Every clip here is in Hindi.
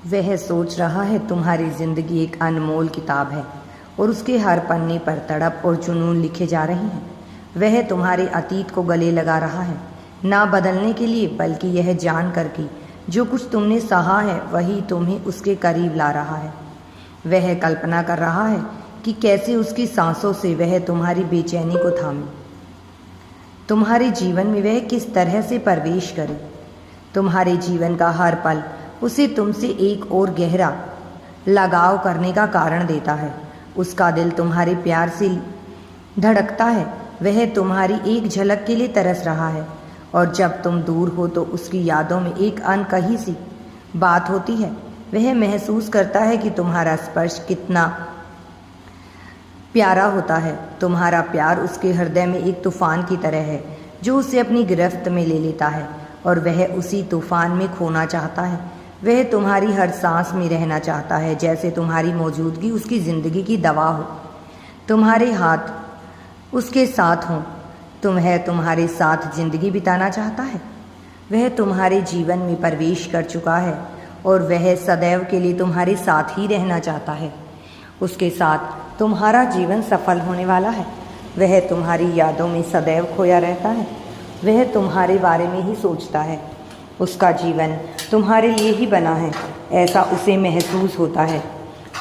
वह सोच रहा है तुम्हारी जिंदगी एक अनमोल किताब है और उसके हर पन्ने पर तड़प और जुनून लिखे जा रहे हैं। वह तुम्हारे अतीत को गले लगा रहा है, ना बदलने के लिए बल्कि यह जान कर कि जो कुछ तुमने सहा है वही तुम्हें उसके करीब ला रहा है। वह कल्पना कर रहा है कि कैसे उसकी सांसों से वह तुम्हारी बेचैनी को थामे, तुम्हारे जीवन में वह किस तरह से प्रवेश करे। तुम्हारे जीवन का हर पल उसे तुमसे एक और गहरा लगाव करने का कारण देता है। उसका दिल तुम्हारे प्यार से धड़कता है, वह तुम्हारी एक झलक के लिए तरस रहा है और जब तुम दूर हो तो उसकी यादों में एक अनकही सी बात होती है। वह महसूस करता है कि तुम्हारा स्पर्श कितना प्यारा होता है। तुम्हारा प्यार उसके हृदय में एक तूफान की तरह है जो उसे अपनी गिरफ्त में ले लेता है और वह उसी तूफान में खोना चाहता है। वह तुम्हारी हर सांस में रहना चाहता है, जैसे तुम्हारी मौजूदगी उसकी ज़िंदगी की दवा हो, तुम्हारे हाथ उसके साथ हों, तुम्हें तुम्हारे साथ ज़िंदगी बिताना चाहता है। वह तुम्हारे जीवन में प्रवेश कर चुका है और वह सदैव के लिए तुम्हारे साथ ही रहना चाहता है। उसके साथ तुम्हारा जीवन सफल होने वाला है। वह तुम्हारी यादों में सदैव खोया रहता है, वह तुम्हारे बारे में ही सोचता है। उसका जीवन तुम्हारे लिए ही बना है, ऐसा उसे महसूस होता है।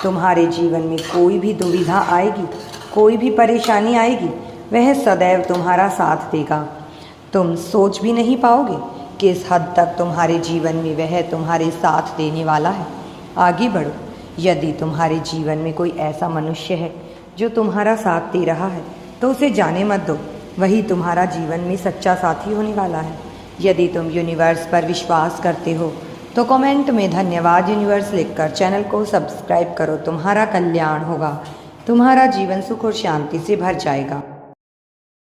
तुम्हारे जीवन में कोई भी दुविधा आएगी, कोई भी परेशानी आएगी, वह सदैव तुम्हारा साथ देगा। तुम सोच भी नहीं पाओगे किस हद तक तुम्हारे जीवन में वह तुम्हारे साथ देने वाला है। आगे बढ़ो। यदि तुम्हारे जीवन में कोई ऐसा मनुष्य है जो तुम्हारा साथ दे रहा है तो उसे जाने मत दो, वही तुम्हारा जीवन में सच्चा साथी होने वाला है। यदि तुम यूनिवर्स पर विश्वास करते हो तो कमेंट में धन्यवाद यूनिवर्स लिखकर चैनल को सब्सक्राइब करो। तुम्हारा कल्याण होगा, तुम्हारा जीवन सुख और शांति से भर जाएगा।